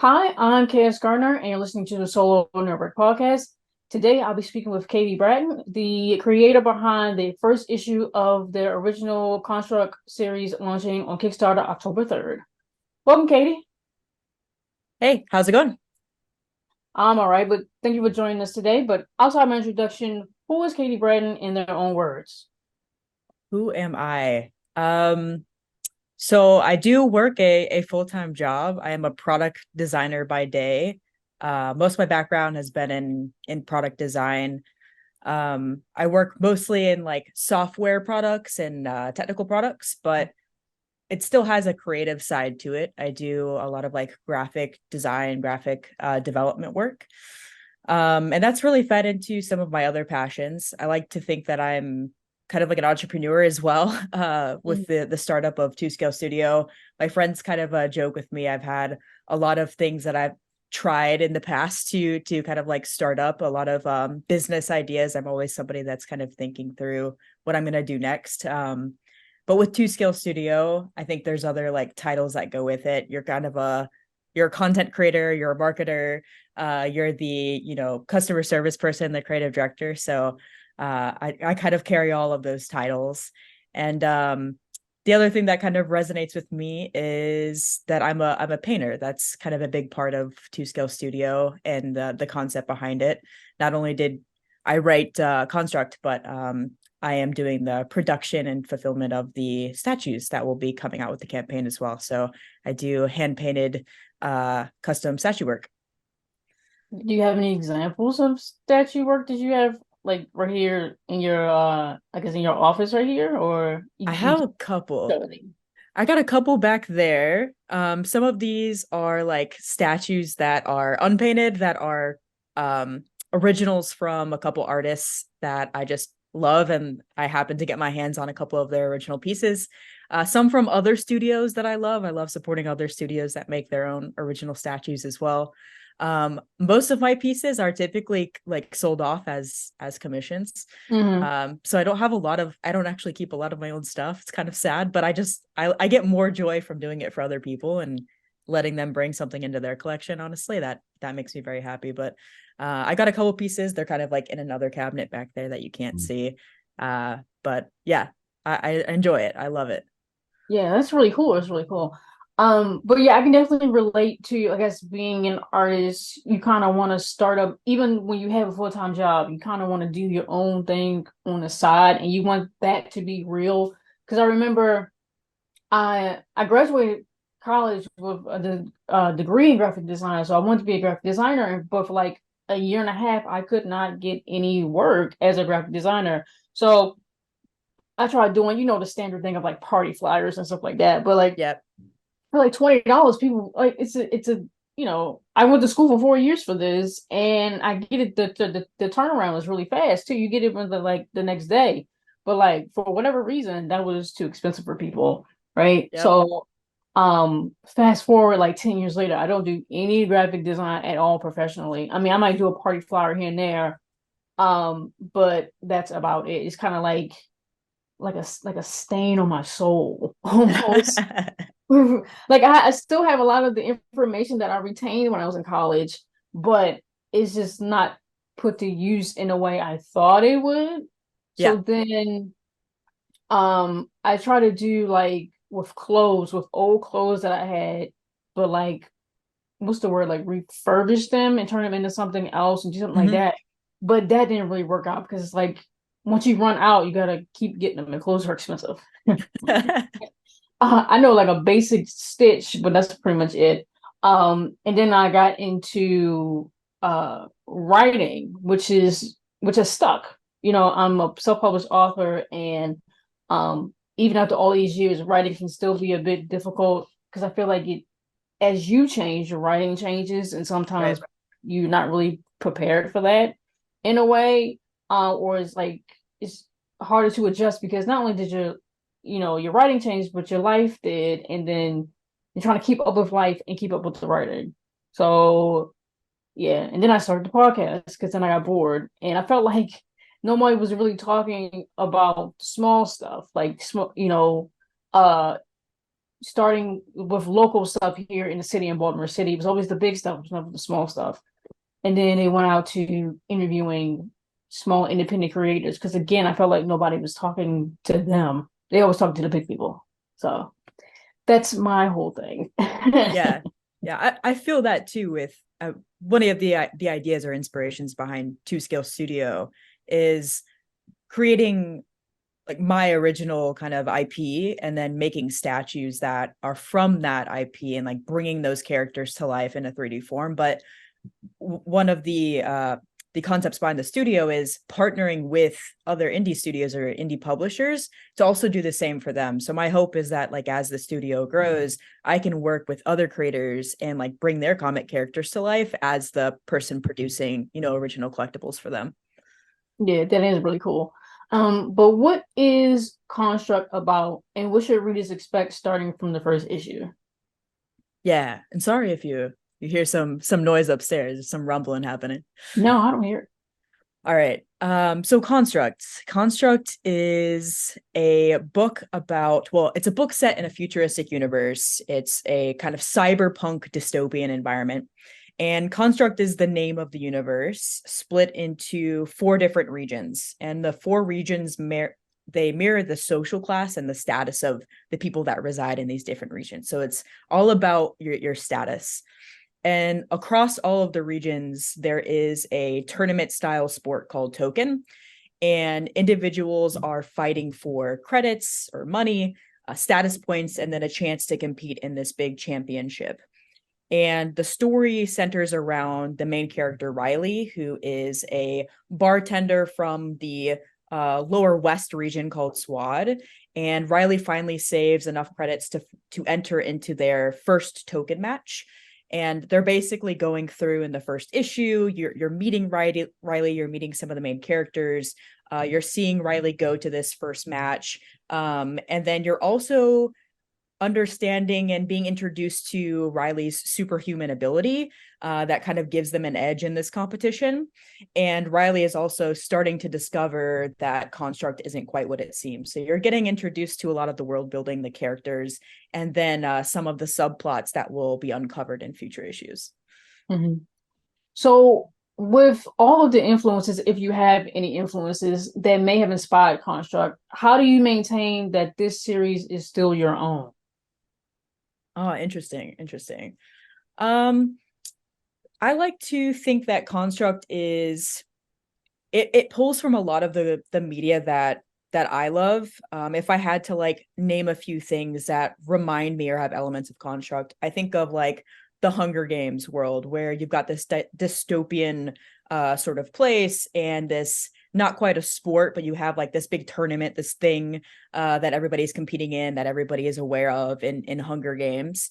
Hi, I'm KS Gardner, and you're listening to the Solo Nerd Podcast. Today, I'll be speaking with Katie Brattain, the creator behind the first issue of the original Construkt series launching on Kickstarter October 3rd. Welcome, Katie. Hey, how's it going? I'm all right, but thank you for joining us today. But outside my introduction, who is Katie Brattain in their own words? Who am I? So I do work a full-time job. I am a product designer by day. Most of my background has been in product design. I work mostly in like software products and technical products, but it still has a creative side to it. I do a lot of like graphic design, graphic development work. And that's really fed into some of my other passions. I like to think that I'm kind of like an entrepreneur as well, with the startup of Two Scale Studio. My friends kind of joke with me. I've had a lot of things that I've tried in the past to kind of like start up a lot of business ideas. I'm always somebody that's kind of thinking through what I'm going to do next. But with Two Scale Studio, I think there's other like titles that go with it. You're a content creator, you're a marketer, you're the customer service person, the creative director. So I kind of carry all of those titles. And the other thing that kind of resonates with me is that I'm a painter. That's kind of a big part of Two Scale Studio and the concept behind it. Not only did I write Construkt, but I am doing the production and fulfillment of the statues that will be coming out with the campaign as well. So I do hand painted custom statue work. Do you have any examples of statue work that you have like right here in your I guess in your office right here, or I you have a couple. study? I got a couple back there. Some of these are like statues that are unpainted, that are originals from a couple artists that I just love, and I happen to get my hands on a couple of their original pieces. Some from other studios that I love. I love supporting other studios that make their own original statues as well. Most of my pieces are typically like sold off as commissions. Hmm. So I don't actually keep a lot of my own stuff. It's kind of sad, but I get more joy from doing it for other people and letting them bring something into their collection. Honestly, that makes me very happy. But I got a couple pieces. They're kind of like in another cabinet back there that you can't see. But yeah, I enjoy it. I love it. Yeah, that's really cool. It's really cool. But yeah, I can definitely relate to, I guess, being an artist. You kind of want to start up, even when you have a full-time job, you kind of want to do your own thing on the side, and you want that to be real. Because I remember I graduated college with a degree in graphic design, so I wanted to be a graphic designer, but for like a year and a half, I could not get any work as a graphic designer. So I tried doing, the standard thing of like party flyers and stuff like that. But like Yep. for like $20, people like I went to school for 4 years for this, and I get it. The turnaround was really fast too. You get it the next day, but like for whatever reason, that was too expensive for people, right? Yep. So, fast forward like 10 years later, I don't do any graphic design at all professionally. I mean, I might do a party flyer here and there, but that's about it. It's kind of like a stain on my soul almost. Like I still have a lot of the information that I retained when I was in college, but it's just not put to use in a way I thought it would. So Yeah. then I try to do like with old clothes that I had, but like what's the word, like refurbish them and turn them into something else and do something like Hmm. that. But that didn't really work out because it's like once you run out, you gotta keep getting them, and clothes are expensive. I know like a basic stitch, but that's pretty much it. And then I got into writing, which has stuck. I'm a self-published author, and even after all these years, writing can still be a bit difficult because I feel like as you change, your writing changes, and sometimes Right. you're not really prepared for that in a way, or it's harder to adjust because not only did your writing change, but your life did, and then you're trying to keep up with life and keep up with the writing. So yeah, and then I started the podcast because then I got bored, and I felt like nobody was really talking about small stuff, like small, uh starting with local stuff here in the city in Baltimore City. It was always the big stuff, it was never the small stuff. And then they went out to interviewing small independent creators because again, I felt like nobody was talking to them. They always talk to the big people. So that's my whole thing. Yeah. Yeah. I feel that too with one of the ideas or inspirations behind Two Scale Studio is creating like my original kind of IP and then making statues that are from that IP and like bringing those characters to life in a 3D form. But one of the concepts behind the studio is partnering with other indie studios or indie publishers to also do the same for them. So my hope is that like as the studio grows, I can work with other creators and like bring their comic characters to life as the person producing, original collectibles for them. Yeah, that is really cool. But what is Construct about, and what should readers expect starting from the first issue? Yeah, and sorry if you hear some noise upstairs, some rumbling happening. No, I don't hear it. All right. So Construct is a book about, well, it's a book set in a futuristic universe. It's a kind of cyberpunk dystopian environment. And Construct is the name of the universe, split into 4 different regions. And the 4 regions they mirror the social class and the status of the people that reside in these different regions. So it's all about your status. And across all of the regions, there is a tournament style sport called Token. And individuals are fighting for credits or money, status points, and then a chance to compete in this big championship. And the story centers around the main character, Riley, who is a bartender from the lower west region called Swad. And Riley finally saves enough credits to enter into their first token match. And they're basically going through in the first issue. You're meeting Riley. You're meeting some of the main characters. You're seeing Riley go to this first match, and then you're also understanding and being introduced to Riley's superhuman ability that kind of gives them an edge in this competition. And Riley is also starting to discover that Construct isn't quite what it seems. So you're getting introduced to a lot of the world building, the characters, and then some of the subplots that will be uncovered in future issues. Mm-hmm. So, with all of the influences, if you have any influences that may have inspired Construct, how do you maintain that this series is still your own? Oh, interesting. Um, I like to think that Construct is it pulls from a lot of the media that I love. If I had to like name a few things that remind me or have elements of Construct, I think of like the Hunger Games world where you've got this dystopian sort of place and this not quite a sport, but you have like this big tournament, this thing that everybody's competing in, that everybody is aware of in Hunger Games.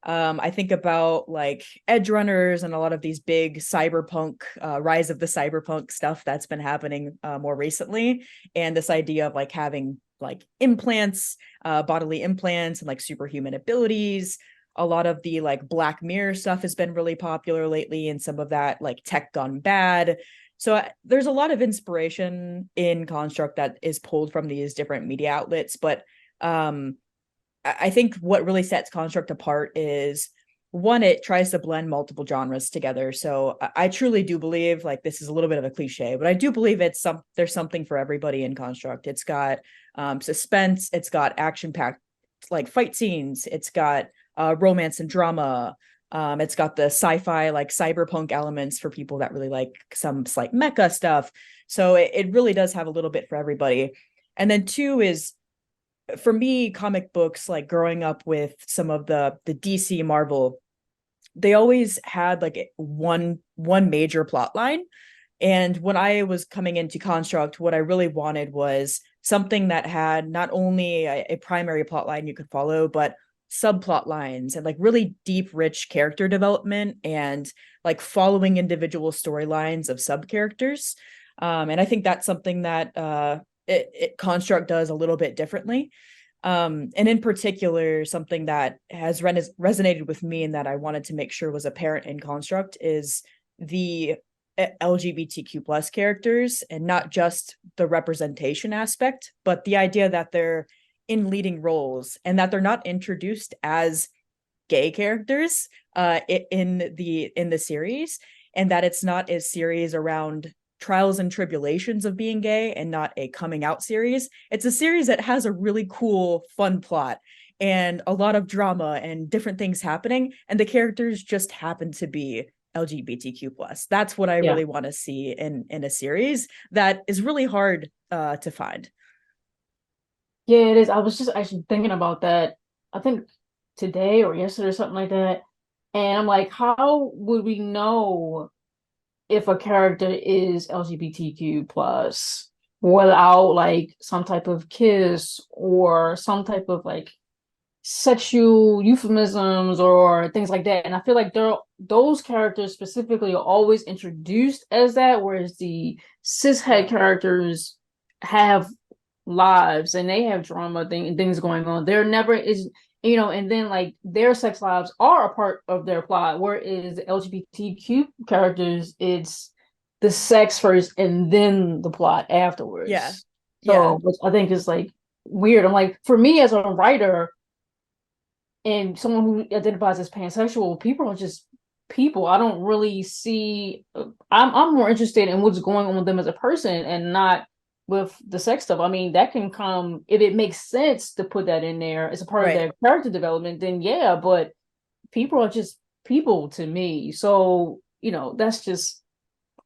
I think about like edge runners and a lot of these big cyberpunk, rise of the cyberpunk stuff that's been happening more recently. And this idea of like having like implants, bodily implants and like superhuman abilities. A lot of the like Black Mirror stuff has been really popular lately, and some of that like tech gone bad. So there's a lot of inspiration in Construct that is pulled from these different media outlets, but I think what really sets Construct apart is one, it tries to blend multiple genres together. So I truly do believe, like, this is a little bit of a cliche, but I do believe there's something for everybody in Construct. It's got suspense, it's got action-packed like fight scenes, it's got romance and drama. It's got the sci-fi like cyberpunk elements for people that really like some slight mecha stuff. So it really does have a little bit for everybody. And then 2 is, for me, comic books, like growing up with some of the DC Marvel, they always had like one major plot line. And when I was coming into Construct, what I really wanted was something that had not only a primary plot line you could follow, but subplot lines and like really deep, rich character development and like following individual storylines of sub characters. And I think that's something that Construct does a little bit differently. And in particular, something that has resonated with me and that I wanted to make sure was apparent in Construct is the LGBTQ plus characters, and not just the representation aspect, but the idea that they're in leading roles, and that they're not introduced as gay characters in the series, and that it's not a series around trials and tribulations of being gay and not a coming out series. It's a series that has a really cool, fun plot and a lot of drama and different things happening, and the characters just happen to be LGBTQ plus. That's what I Yeah. really want to see in a series that is really hard to find. Yeah, it is. I was just actually thinking about that, I think today or yesterday or something like that. And I'm like, how would we know if a character is LGBTQ plus without like some type of kiss or some type of like sexual euphemisms or things like that? And I feel like those characters specifically are always introduced as that, whereas the cishet Yeah. characters have lives and they have things going on. There never is, and then like their sex lives are a part of their plot, whereas the LGBTQ characters, it's the sex first and then the plot Yeah. afterwards. Yeah. So, which I think is like weird. I'm like, for me as a writer and someone who identifies as pansexual, people are just people. I don't really see. I'm more interested in what's going on with them as a person and not with the sex stuff. I mean, that can come if it makes sense to put that in there as a part of Right. their character development. Then yeah, but people are just people to me. So that's just.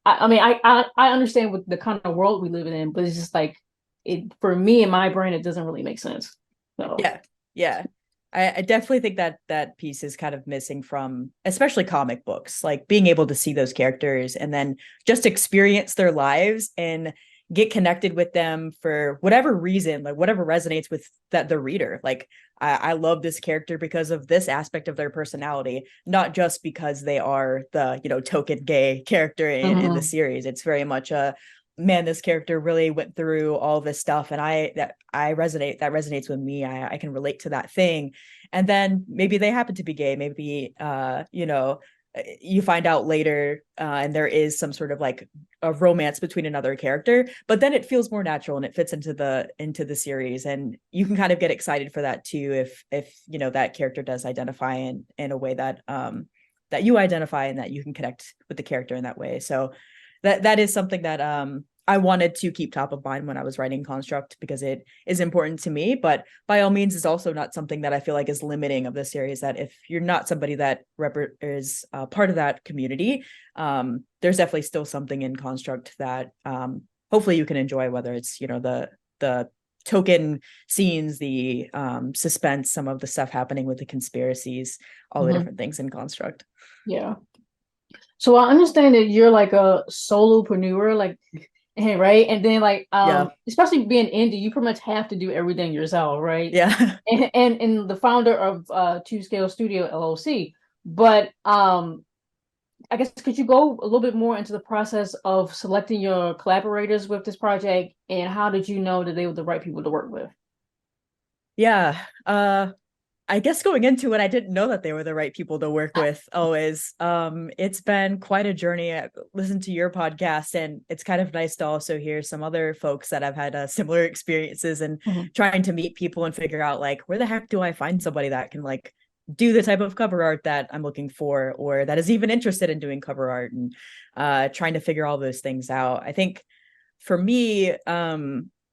I mean, I understand what the kind of world we live in, but it's just like it for me in my brain, it doesn't really make sense. So. Yeah. Yeah. I definitely think that that piece is kind of missing from especially comic books, like being able to see those characters and then just experience their lives and get connected with them for whatever reason, like whatever resonates with that the reader. Like I love this character because of this aspect of their personality, not just because they are the, token gay character in the Mhm. series. It's very much a man, this character really went through all this stuff, and I resonate, that resonates with me. I can relate to that thing. And then maybe they happen to be gay, maybe you find out later, and there is some sort of like a romance between another character, but then it feels more natural and it fits into the series, and you can kind of get excited for that too if that character does identify in a way that that you identify and that you can connect with the character in that way. So that is something that I wanted to keep top of mind when I was writing Construkt, because it is important to me, but by all means is also not something that I feel like is limiting of the series, that if you're not somebody that is part of that community, there's definitely still something in Construkt that hopefully you can enjoy, whether it's the token scenes, the suspense, some of the stuff happening with the conspiracies, all the Mhm. different things in Construkt. Yeah. So I understand that you're like a solopreneur, like, right? And then like Yeah. especially being indie, you pretty much have to do everything yourself, right? Yeah. And the founder of Two Scale Studio LLC. But I guess could you go a little bit more into the process of selecting your collaborators with this project, and how did you know that they were the right people to work with? Yeah. I guess going into it, I didn't know that they were the right people to work with always. It's been quite a journey. I listened to your podcast, and it's kind of nice to also hear some other folks that have had similar experiences and Mhm. trying to meet people and figure out like, where the heck do I find somebody that can like do the type of cover art that I'm looking for, or that is even interested in doing cover art, and trying to figure all those things out. I think for me,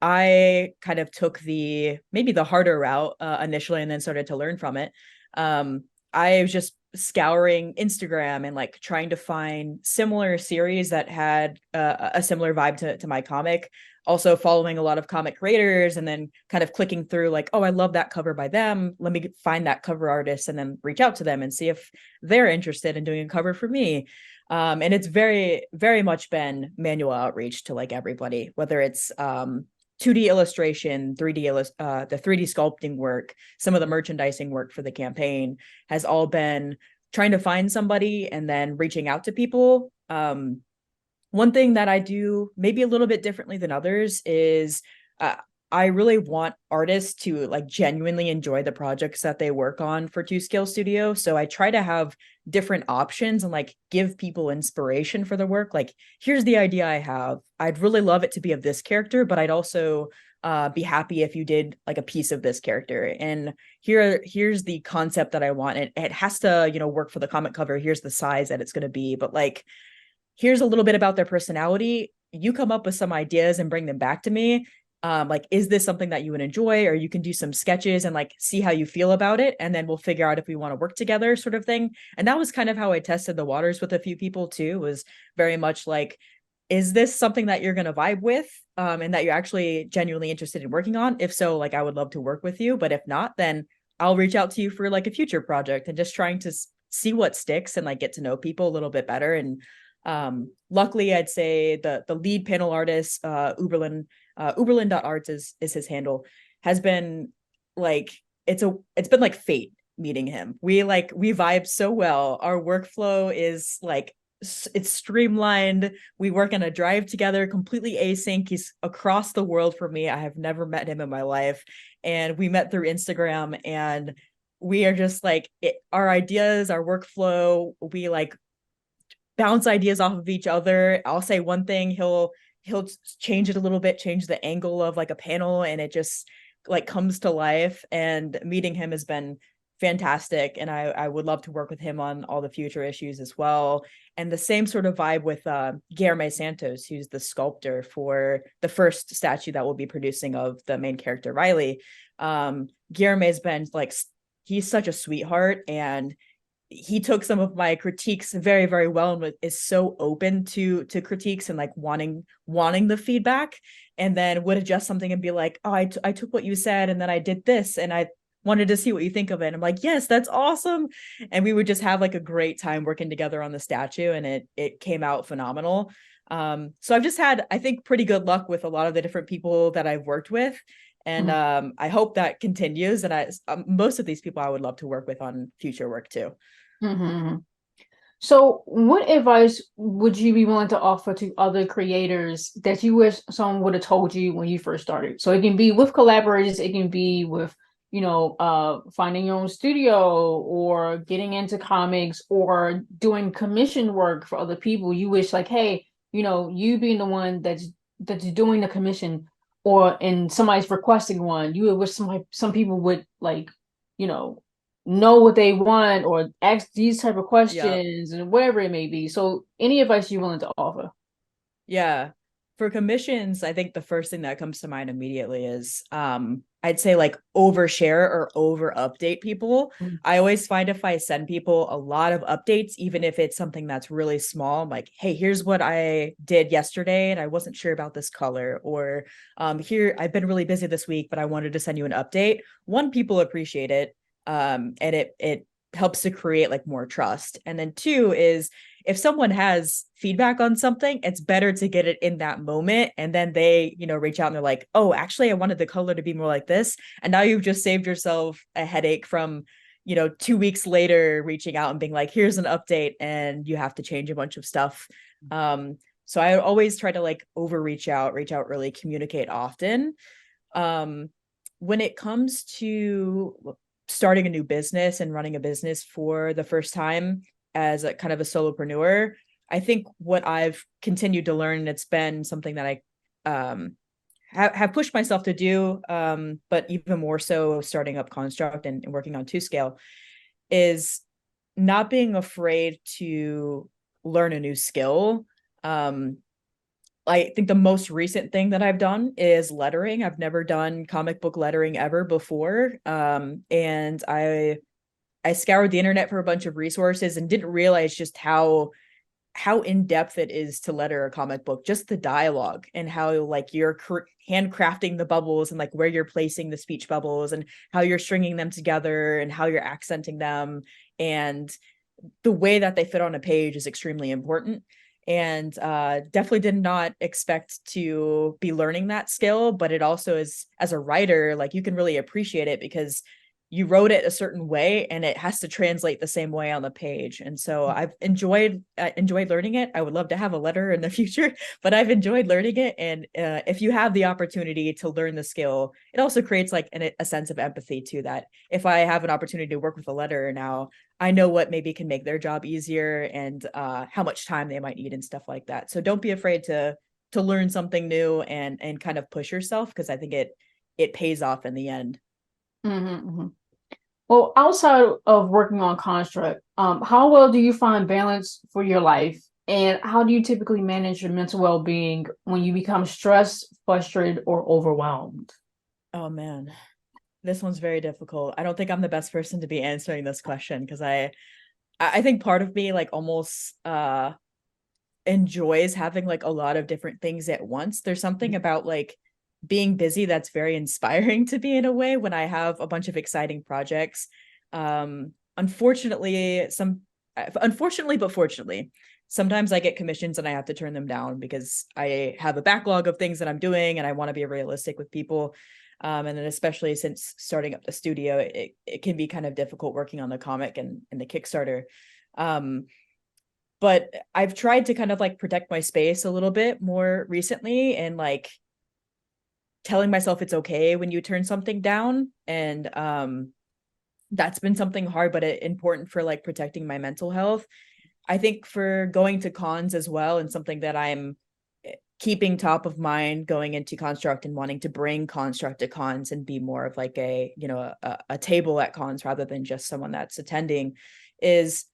I kind of took maybe the harder route initially, and then started to learn from it. I was just scouring Instagram and like trying to find similar series that had a similar vibe to my comic. Also following a lot of comic creators, and then kind of clicking through like, oh, I love that cover by them. Let me find that cover artist and then reach out to them and see if they're interested in doing a cover for me. And it's very, very much been manual outreach to like everybody, whether it's 2D illustration, the 3D sculpting work, some of the merchandising work for the campaign has all been trying to find somebody and then reaching out to people. One thing that I do maybe a little bit differently than others is uh, I really want artists to like genuinely enjoy the projects that they work on for Two Scale Studio. So I try to have different options and like give people inspiration for the work. Like, here's the idea I have. I'd really love it to be of this character, but I'd also be happy if you did like a piece of this character. And here's the concept that I want. It has to, work for the comic cover. Here's the size that it's going to be, but like, here's a little bit about their personality. You come up with some ideas and bring them back to me. Like, is this something that you would enjoy? Or you can do some sketches and like see how you feel about it. And then we'll figure out if we want to work together, sort of thing. And that was kind of how I tested the waters with a few people too, was very much like, is this something that you're going to vibe with, and that you're actually genuinely interested in working on? If so, like, I would love to work with you. But if not, then I'll reach out to you for like a future project, and just trying to see what sticks and like get to know people a little bit better. And luckily, I'd say the lead panel artist, Uberlan.arts is his handle, has been like, it's been like fate meeting him. We vibe so well. Our workflow is like, it's streamlined. We work on a drive together, completely async. He's across the world from me. I have never met him in my life, and we met through Instagram, and we are just like our ideas, our workflow, we like bounce ideas off of each other. I'll say one thing, he'll change it a little bit, change the angle of like a panel, and it just like comes to life. And meeting him has been fantastic, and I would love to work with him on all the future issues as well. And the same sort of vibe with Guilherme Santos, who's the sculptor for the first statue that we'll be producing of the main character Riley. Guilherme has been like, he's such a sweetheart, and he took some of my critiques very, very well, and is so open to critiques and like wanting the feedback, and then would adjust something and be like, oh, I took what you said and then I did this and I wanted to see what you think of it. And I'm like, yes, that's awesome. And we would just have like a great time working together on the statue, and it came out phenomenal. So I've just had, I think, pretty good luck with a lot of the different people that I've worked with. And I hope that continues. And most of these people I would love to work with on future work too. Mm-hmm. So, what advice would you be willing to offer to other creators that you wish someone would have told you when you first started? So it can be with collaborators, it can be with, finding your own studio or getting into comics or doing commission work for other people. You wish like, hey, you being the one that's doing the commission, or and somebody's requesting one, you would wish some people would like, you know what they want or ask these type of Yeah. questions and whatever it may be. So any advice you're willing to offer? Yeah. For commissions, I think the first thing that comes to mind immediately is I'd say like overshare or over update people. Mm. I always find if I send people a lot of updates, even if it's something that's really small, I'm like, hey, here's what I did yesterday and I wasn't sure about this color, or here, I've been really busy this week, but I wanted to send you an update. One, people appreciate it. And it helps to create like more trust. And then two is, if someone has feedback on something, it's better to get it in that moment. And then they, reach out and they're like, oh, actually, I wanted the color to be more like this. And now you've just saved yourself a headache from, 2 weeks later reaching out and being like, here's an update, and you have to change a bunch of stuff. So I always try to like reach out early, communicate often. When it comes to starting a new business and running a business for the first time as a kind of a solopreneur, I think what I've continued to learn, and it's been something that I have pushed myself to do, but even more so starting up Construkt and working on 2Scale, is not being afraid to learn a new skill. I think the most recent thing that I've done is lettering. I've never done comic book lettering ever before. And I scoured the internet for a bunch of resources and didn't realize just how in-depth it is to letter a comic book, just the dialogue and how like you're handcrafting the bubbles and like where you're placing the speech bubbles and how you're stringing them together and how you're accenting them, and the way that they fit on a page is extremely important. And definitely did not expect to be learning that skill, but it also is, as a writer, like you can really appreciate it because you wrote it a certain way and it has to translate the same way on the page. And so I've enjoyed learning it. I would love to have a letter in the future, but I've enjoyed learning it. And if you have the opportunity to learn the skill, it also creates like a sense of empathy too, that if I have an opportunity to work with a letterer now, I know what maybe can make their job easier and how much time they might need and stuff like that. So don't be afraid to to learn something new and kind of push yourself, because I think it pays off in the end. Mm-hmm. Well, outside of working on Construkt, how well do you find balance for your life? And how do you typically manage your mental well-being when you become stressed, frustrated, or overwhelmed? Oh man, this one's very difficult. I don't think I'm the best person to be answering this question, because I think part of me like almost enjoys having like a lot of different things at once. There's something about like being busy that's very inspiring to me in a way when I have a bunch of exciting projects. Unfortunately, but fortunately, sometimes I get commissions and I have to turn them down because I have a backlog of things that I'm doing and I want to be realistic with people. And then especially since starting up the studio, it can be kind of difficult working on the comic and the Kickstarter. Um, but I've tried to kind of like protect my space a little bit more recently, and like telling myself it's okay when you turn something down. And that's been something hard, but important for like protecting my mental health. I think for going to cons as well, and something that I'm keeping top of mind going into Construkt and wanting to bring Construkt to cons and be more of like a, you know, a table at cons rather than just someone that's attending, is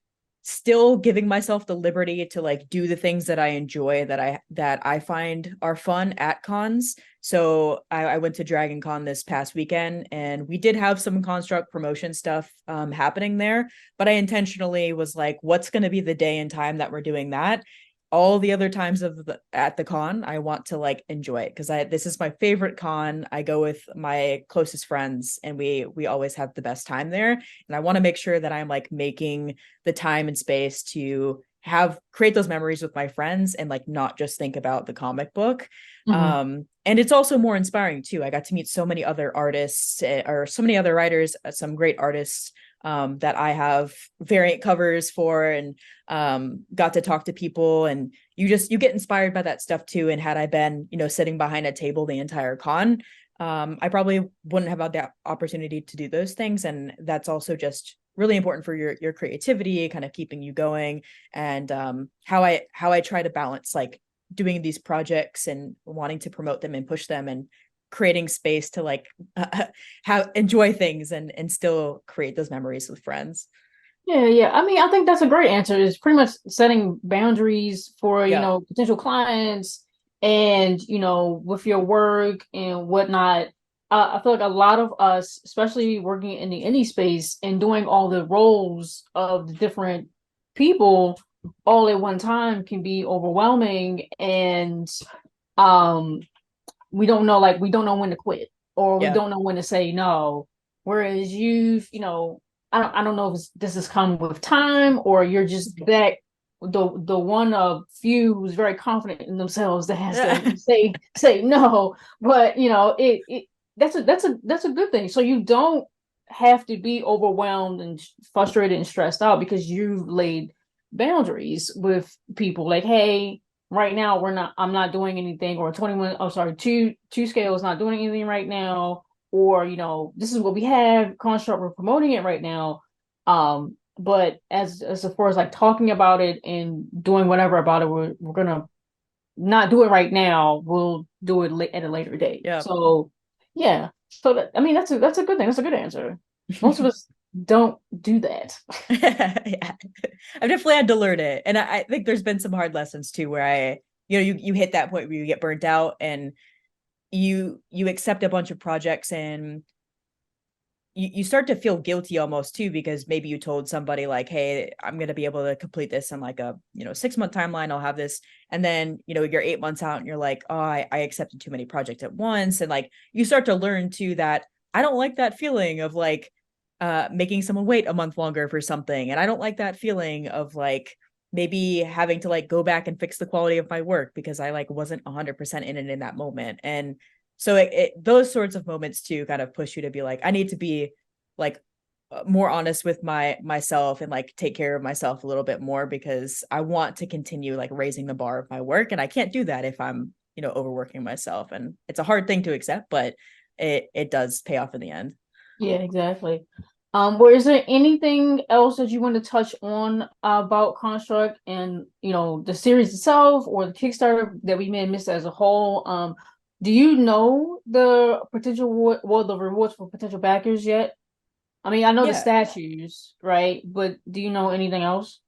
still giving myself the liberty to like do the things that I enjoy, that I find are fun at cons. So I went to Dragon Con this past weekend, and we did have some Construkt promotion stuff happening there, but I intentionally was like, what's going to be the day and time that we're doing that? All the other times at the con, I want to like enjoy it, because this is my favorite con. I go with my closest friends, and we always have the best time there. And I want to make sure that I'm like making the time and space to create those memories with my friends, and like not just think about the comic book. Mm-hmm. And it's also more inspiring too. I got to meet so many other artists, or so many other writers, some great artists that I have variant covers for, and got to talk to people, and you get inspired by that stuff too. And had I been, you know, sitting behind a table the entire con, I probably wouldn't have had the opportunity to do those things. And that's also just really important for your creativity, kind of keeping you going. And how I try to balance like doing these projects and wanting to promote them and push them, and creating space to like enjoy things and still create those memories with friends. Yeah, yeah. I mean, I think that's a great answer. Is pretty much setting boundaries for, Yeah. potential clients and, with your work and whatnot. I feel like a lot of us, especially working in the indie space and doing all the roles of the different people all at one time, can be overwhelming. And um we don't know when to quit, or we Yeah. don't know when to say no. Whereas I don't know if this has come with time, or you're just that the one of few who's very confident in themselves that has to say no. But that's a good thing. So you don't have to be overwhelmed and frustrated and stressed out because you've laid boundaries with people. Like, hey, right now I'm not doing anything, or 21, oh sorry, two scale is not doing anything right now, or this is what we have, Construkt, we're promoting it right now. But as far as like talking about it and doing whatever about it, we're gonna not do it right now, we'll do it at a later date. Yeah. So yeah, so I mean, that's a good thing, that's a good answer. Most of us don't do that. Yeah. I've definitely had to learn it. And I think there's been some hard lessons too, where you hit that point where you get burnt out, and you accept a bunch of projects, and you start to feel guilty almost too, because maybe you told somebody like, hey, I'm going to be able to complete this in like a 6-month timeline, I'll have this. And then you're 8 months out and you're like, oh, I accepted too many projects at once. And like you start to learn too that I don't like that feeling of like making someone wait a month longer for something. And I don't like that feeling of like maybe having to like go back and fix the quality of my work because I like wasn't 100% in it in that moment. And so those sorts of moments too kind of push you to be like, I need to be like more honest with myself, and like take care of myself a little bit more, because I want to continue like raising the bar of my work, and I can't do that if I'm overworking myself. And it's a hard thing to accept, but it does pay off in the end. Yeah, exactly. Well, is there anything else that you want to touch on about Construct and the series itself or the Kickstarter that we may have missed as a whole? Do you know the potential the rewards for potential backers yet? I mean, I know the Yeah. statues, right? But do you know anything else?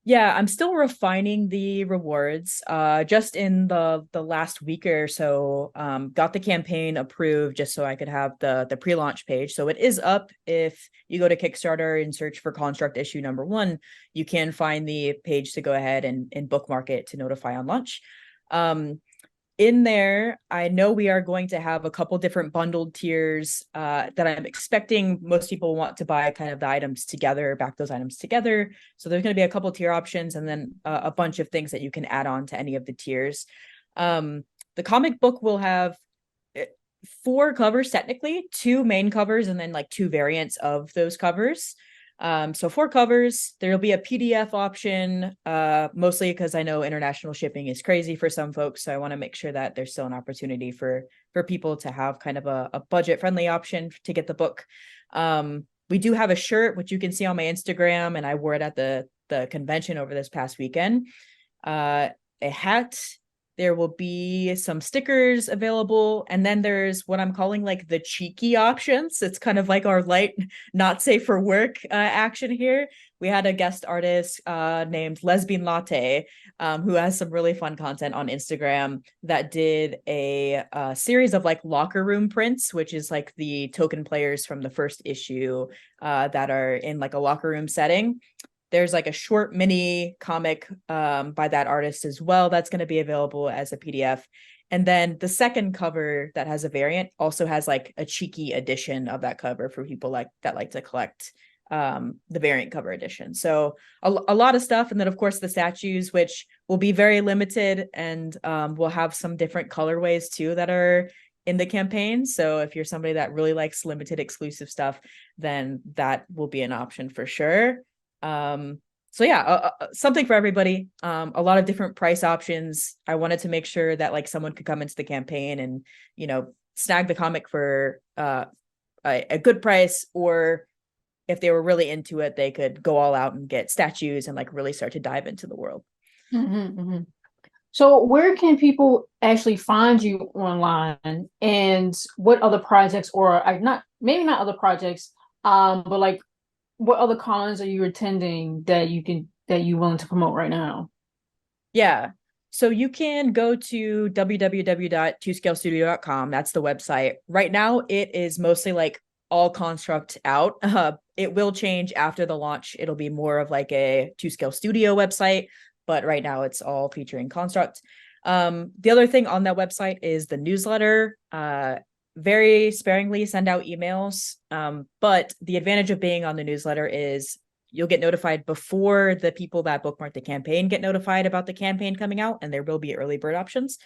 Yeah, I'm still refining the rewards. Just in the last week or so, got the campaign approved just so I could have the pre-launch page. So it is up. If you go to Kickstarter and search for Construct issue number 1, you can find the page to go ahead and bookmark it to notify on launch. In there, I know we are going to have a couple different bundled tiers that I'm expecting most people want to buy kind of the items together, back those items together. So there's going to be a couple tier options and then a bunch of things that you can add on to any of the tiers. The comic book will have 4 covers, technically, 2 main covers and then like 2 variants of those covers. So 4 covers, there'll be a PDF option, mostly because I know international shipping is crazy for some folks. So I want to make sure that there's still an opportunity for people to have kind of a budget-friendly option to get the book. We do have a shirt, which you can see on my Instagram, and I wore it at the convention over this past weekend. A hat. There will be some stickers available. And then there's what I'm calling like the cheeky options. It's kind of like our light, not safe for work action here. We had a guest artist named Lesbian Latte, who has some really fun content on Instagram that did a series of like locker room prints, which is like the token players from the first issue that are in like a locker room setting. There's like a short mini comic by that artist as well that's going to be available as a PDF. And then the second cover that has a variant also has like a cheeky edition of that cover for people like to collect the variant cover edition. So a lot of stuff. And then of course the statues, which will be very limited, and we'll have some different colorways too that are in the campaign. So if you're somebody that really likes limited exclusive stuff, then that will be an option for sure. So yeah, something for everybody. A lot of different price options. I wanted to make sure that like someone could come into the campaign and snag the comic for a good price, or if they were really into it, they could go all out and get statues and like really start to dive into the world. Mm-hmm. So where can people actually find you online, and what other projects, or not maybe not other projects, but like what other cons are you attending that you willing to promote right now? Yeah. So you can go to www.2scalestudio.com. That's the website. Right now, it is mostly like all Construkt out. It will change after the launch. It'll be more of like a 2Scale Studio website, but right now it's all featuring Construkt. The other thing on that website is the newsletter. Very sparingly send out emails. But the advantage of being on the newsletter is you'll get notified before the people that bookmark the campaign get notified about the campaign coming out, and there will be early bird options.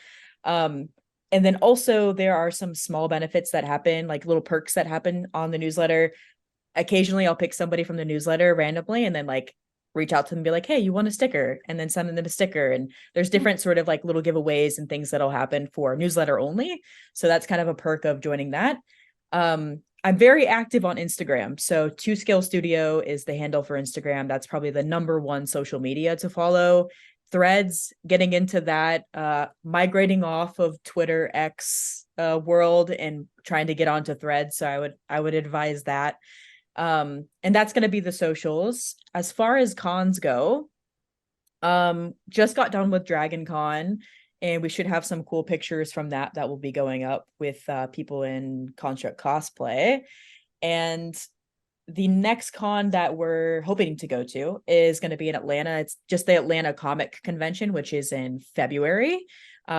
And then also there are some small benefits that happen, like little perks that happen on the newsletter. Occasionally I'll pick somebody from the newsletter randomly and then like reach out to them and be like, hey, you want a sticker? And then send them a sticker. And there's different sort of like little giveaways and things that'll happen for newsletter only. So that's kind of a perk of joining that. I'm very active on Instagram. So 2Scale Studio is the handle for Instagram. That's probably the #1 social media to follow. Threads, getting into that, migrating off of Twitter X world and trying to get onto Threads. So I would advise that. And that's going to be the socials. As far as cons go, just got done with Dragon Con, and we should have some cool pictures from that will be going up with people in Construkt cosplay. And the next con that we're hoping to go to is going to be in Atlanta. It's just the Atlanta Comic Convention, which is in February.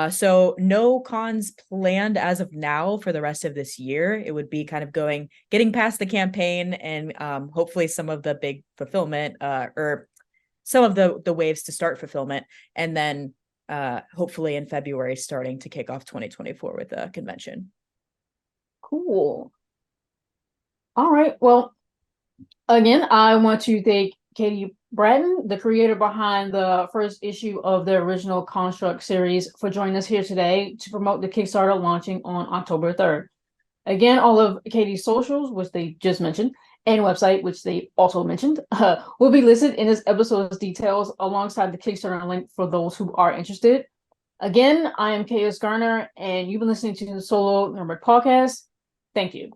So no cons planned as of now for the rest of this year. It would be kind of getting past the campaign and hopefully some of the big fulfillment or some of the waves to start fulfillment. And then hopefully in February, starting to kick off 2024 with the convention. Cool. All right. Well, again, I want to thank Katie Brattain, the creator behind the first issue of the original Construkt series, for joining us here today to promote the Kickstarter launching on October 3rd. Again, all of Katie's socials, which they just mentioned, and website, which they also mentioned, will be listed in this episode's details alongside the Kickstarter link for those who are interested. Again, I am KS Garner, and you've been listening to the Solo Nerd Podcast. Thank you.